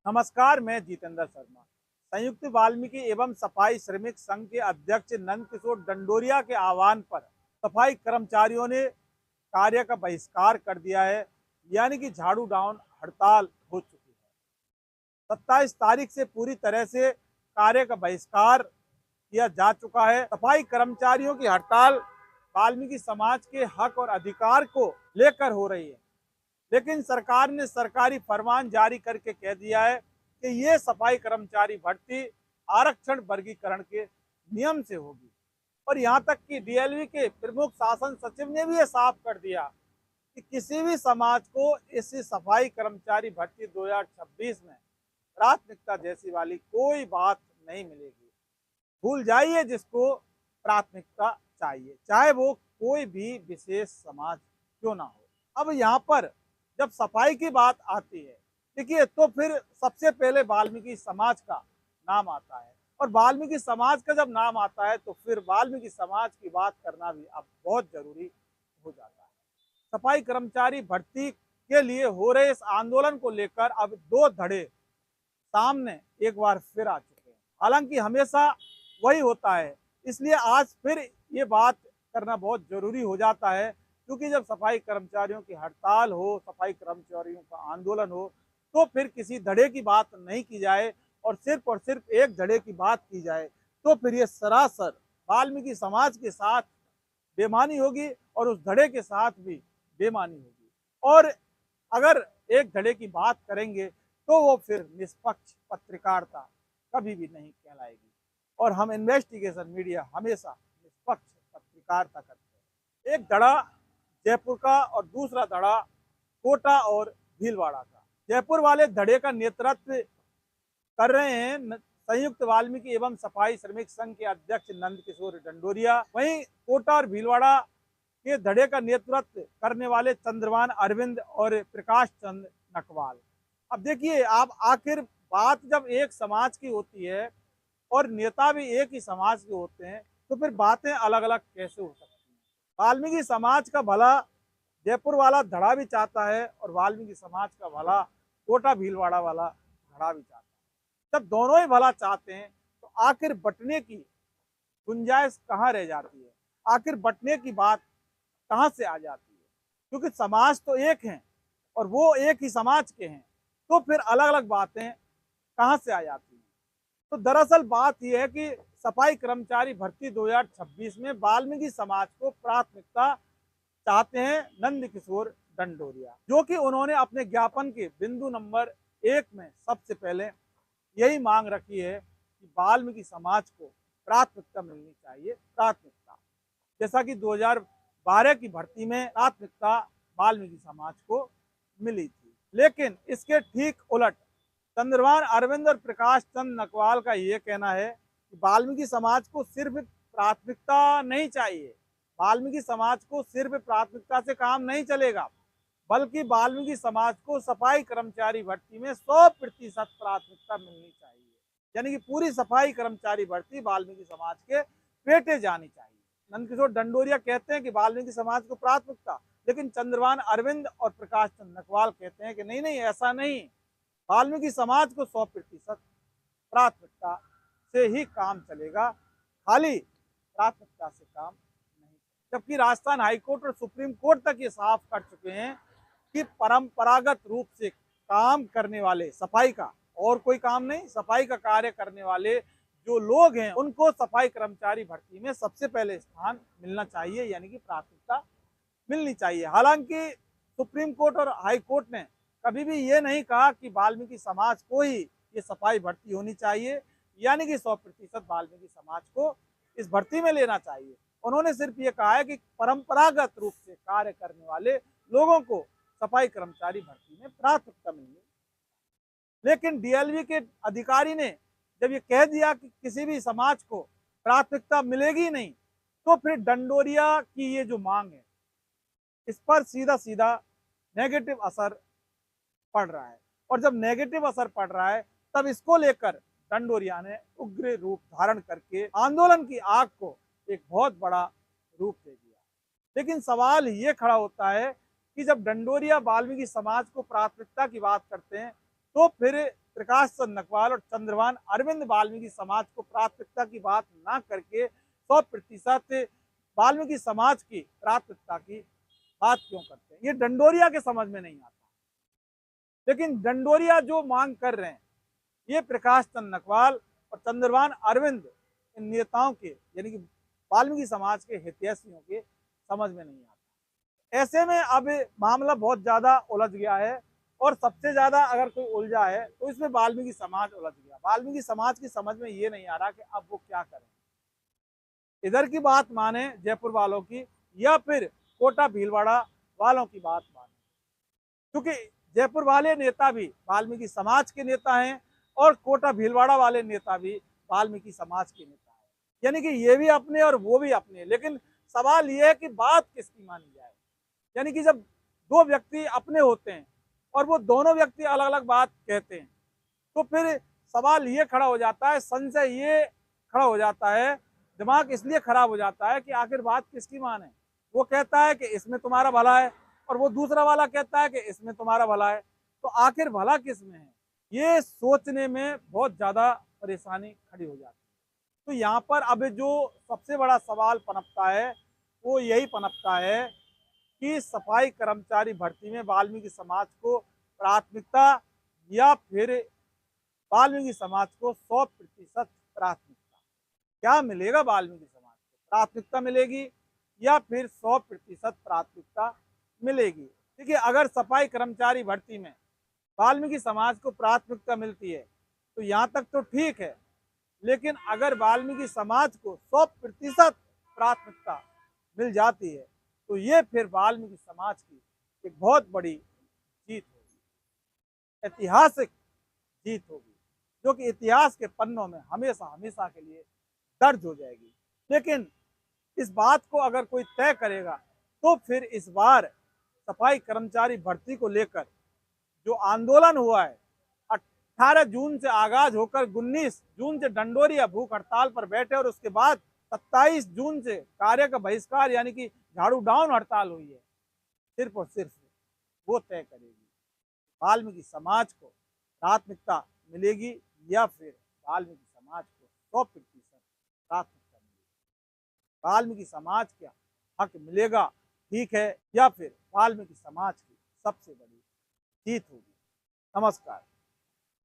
नमस्कार, मैं जितेंद्र शर्मा। संयुक्त वाल्मीकि एवं सफाई श्रमिक संघ के अध्यक्ष नंद किशोर डंडोरिया के आह्वान पर सफाई कर्मचारियों ने कार्य का बहिष्कार कर दिया है, यानी कि झाड़ू डाउन हड़ताल हो चुकी है। 27 तारीख से पूरी तरह से कार्य का बहिष्कार किया जा चुका है। सफाई कर्मचारियों की हड़ताल वाल्मीकि समाज के हक और अधिकार को लेकर हो रही है, लेकिन सरकार ने सरकारी फरमान जारी करके कह दिया है कि ये सफाई कर्मचारी भर्ती आरक्षण वर्गीकरण के नियम से होगी। और यहाँ तक कि डीएलवी के प्रमुख शासन सचिव ने भी ये साफ कर दिया कि किसी भी समाज को इस सफाई कर्मचारी भर्ती 2026 में प्राथमिकता जैसी वाली कोई बात नहीं मिलेगी। भूल जाइए जिसको प्राथमिकता चाहिए, चाहे वो कोई भी विशेष समाज क्यों ना हो। अब यहाँ पर जब सफाई की बात आती है, देखिए, तो फिर सबसे पहले वाल्मीकि समाज का नाम आता है। और वाल्मीकि समाज का जब नाम आता है तो फिर वाल्मीकि समाज की बात करना भी अब बहुत जरूरी हो जाता है। सफाई कर्मचारी भर्ती के लिए हो रहे इस आंदोलन को लेकर अब दो धड़े सामने एक बार फिर आ चुके हैं। हालांकि हमेशा वही होता है, इसलिए आज फिर ये बात करना बहुत जरूरी हो जाता है, क्योंकि जब सफाई कर्मचारियों की हड़ताल हो, सफाई कर्मचारियों का आंदोलन हो, तो फिर किसी धड़े की बात नहीं की जाए और सिर्फ एक धड़े की बात की जाए, तो फिर ये सरासर वाल्मीकि समाज के साथ बेमानी होगी और उस धड़े के साथ भी बेमानी होगी। और अगर एक धड़े की बात करेंगे तो वो फिर निष्पक्ष पत्रकारिता कभी भी नहीं कहलाएगी। और हम इन्वेस्टिगेशन मीडिया हमेशा निष्पक्ष पत्रकारिता करते हैं। एक धड़ा जयपुर का और दूसरा धड़ा कोटा और भीलवाड़ा का। जयपुर वाले धड़े का नेतृत्व कर रहे हैं संयुक्त वाल्मीकि एवं सफाई श्रमिक संघ के अध्यक्ष नंद किशोर डंडोरिया। वहीं कोटा और भीलवाड़ा के धड़े का नेतृत्व करने वाले चंद्रभान अरविंद और प्रकाश चंद नकवाल। अब देखिए, आप आखिर बात जब एक समाज की होती है और नेता भी एक ही समाज के होते हैं, तो फिर बातें अलग अलग कैसे हो सकती हैं। वाल्मीकि समाज का भला जयपुर वाला धड़ा भी चाहता है और वाल्मीकि समाज का भला कोटा भीलवाड़ा वाला धड़ा भी चाहता है। जब दोनों ही भला चाहते हैं तो आखिर बंटने की गुंजाइश कहाँ रह जाती है, आखिर बंटने की बात कहाँ से आ जाती है, क्योंकि समाज तो एक है और वो एक ही समाज के हैं, तो फिर अलग अलग बातें कहाँ से आ जाती हैं। तो दरअसल बात यह है कि सफाई कर्मचारी भर्ती 2026 में वाल्मीकि समाज को प्राथमिकता चाहते हैं नंद किशोर डंडोरिया, जो कि उन्होंने अपने ज्ञापन के बिंदु नंबर 1 में सबसे पहले यही मांग रखी है कि वाल्मीकि समाज को प्राथमिकता मिलनी चाहिए। प्राथमिकता जैसा कि 2012 की भर्ती में प्राथमिकता वाल्मीकि समाज को मिली थी, लेकिन इसके ठीक उलट चंद्रभान अरविंद और प्रकाश चंद नकवाल का ये कहना है कि वाल्मीकि समाज को सिर्फ प्राथमिकता नहीं चाहिए, वाल्मीकि समाज को सिर्फ प्राथमिकता से काम नहीं चलेगा, बल्कि वाल्मीकि समाज को सफाई कर्मचारी भर्ती में 100% प्राथमिकता मिलनी चाहिए। यानी कि पूरी सफाई कर्मचारी भर्ती वाल्मीकि समाज के पेटे जानी चाहिए। नंदकिशोर डंडोरिया कहते हैं कि वाल्मीकि समाज को प्राथमिकता, लेकिन चंद्रभान अरविंद और प्रकाश चंद नकवाल कहते हैं कि नहीं नहीं, ऐसा नहीं, वाल्मीकि समाज को 100% प्राथमिकता से ही काम चलेगा, खाली प्राथमिकता से काम नहीं। जबकि राजस्थान हाईकोर्ट और सुप्रीम कोर्ट तक ये साफ कर चुके हैं कि परंपरागत रूप से काम करने वाले सफाई का और कोई काम नहीं, सफाई का कार्य करने वाले जो लोग हैं उनको सफाई कर्मचारी भर्ती में सबसे पहले स्थान मिलना चाहिए, यानी कि प्राथमिकता मिलनी चाहिए। हालांकि सुप्रीम कोर्ट और हाई कोर्ट ने कभी भी ये नहीं कहा कि वाल्मीकि समाज को ही ये सफाई भर्ती होनी चाहिए, यानी कि 100% वाल्मीकि समाज को इस भर्ती में लेना चाहिए। उन्होंने सिर्फ ये कहा है कि परंपरागत रूप से कार्य करने वाले लोगों को सफाई कर्मचारी भर्ती में प्राथमिकता मिलनी। लेकिन डीएलवी के अधिकारी ने जब ये कह दिया कि किसी भी समाज को प्राथमिकता मिलेगी नहीं, तो फिर डंडोरिया की ये जो मांग है इस पर सीधा सीधा नेगेटिव असर पड़ रहा है। और जब नेगेटिव असर पड़ रहा है तब इसको लेकर डंडोरिया ने उग्र रूप धारण करके आंदोलन की आग को एक बहुत बड़ा रूप दे दिया। लेकिन सवाल ये खड़ा होता है कि जब डंडोरिया वाल्मीकि समाज को प्राथमिकता की बात करते हैं, तो फिर प्रकाश चंद्र नकवाल और चंद्रभान अरविंद वाल्मीकि समाज को प्राथमिकता की बात ना करके 100% वाल्मीकि समाज की प्राथमिकता की बात क्यों करते हैं? ये डंडोरिया के समझ में नहीं आता। लेकिन डंडोरिया जो मांग कर रहे हैं, ये प्रकाश चंद्र नकवाल और चंद्रभान अरविंद इन नेताओं के, यानी कि वाल्मीकि समाज के हितैषियों के समझ में नहीं आता। ऐसे में अब मामला बहुत ज्यादा उलझ गया है, और सबसे ज्यादा अगर कोई उलझा है तो इसमें वाल्मीकि समाज उलझ गया। वाल्मीकि समाज की समझ में ये नहीं आ रहा कि अब वो क्या करें, इधर की बात माने जयपुर वालों की, या फिर कोटा भीलवाड़ा वालों की बात माने। क्योंकि जयपुर वाले नेता भी वाल्मीकि समाज के नेता हैं और कोटा भीलवाड़ा वाले नेता भी वाल्मीकि समाज के नेता हैं, यानी कि ये भी अपने और वो भी अपने। लेकिन सवाल ये है कि बात किसकी मानी जाए। यानी कि जब दो व्यक्ति अपने होते हैं और वो दोनों व्यक्ति अलग अलग बात कहते हैं, तो फिर सवाल ये खड़ा हो जाता है, संशय ये खड़ा हो जाता है, दिमाग इसलिए खराब हो जाता है कि आखिर बात किसकी माने। वो कहता है कि इसमें तुम्हारा भला है, और वो दूसरा वाला कहता है कि इसमें तुम्हारा भला है, तो आखिर भला किस में है, ये सोचने में बहुत ज्यादा परेशानी खड़ी हो जाती है। तो यहाँ पर अब जो सबसे बड़ा सवाल पनपता है वो यही पनपता है कि सफाई कर्मचारी भर्ती में वाल्मीकि समाज को प्राथमिकता, या फिर वाल्मीकि समाज को 100% प्राथमिकता। क्या मिलेगा वाल्मीकि समाज को? प्राथमिकता मिलेगी या फिर 100% प्राथमिकता मिलेगी? देखिए, अगर सफाई कर्मचारी भर्ती में वाल्मीकि समाज को प्राथमिकता मिलती है तो यहाँ तक तो ठीक है, लेकिन अगर वाल्मीकि समाज को 100% प्राथमिकता मिल जाती है तो ये फिर वाल्मीकि समाज की एक बहुत बड़ी जीत होगी, ऐतिहासिक जीत होगी, जो कि इतिहास के पन्नों में हमेशा हमेशा के लिए दर्ज हो जाएगी। लेकिन इस बात को अगर कोई तय करेगा तो फिर इस बार सफाई कर्मचारी भर्ती को लेकर जो आंदोलन हुआ है, 18 जून से आगाज होकर 19 जून से डंडोरिया भूख हड़ताल पर बैठे, और उसके बाद 27 जून से कार्य का बहिष्कार यानी कि झाड़ू डाउन हड़ताल हुई है, सिर्फ और सिर्फ वो तय करेगी वाल्मीकि समाज को प्राथमिकता मिलेगी या फिर वाल्मीकि समाज को 100% प्राथमिकता मिलेगी। वाल्मीकि समाज का हक मिलेगा, ठीक है, या फिर वाल्मीकि समाज की सबसे बड़ी जीत होगी। नमस्कार।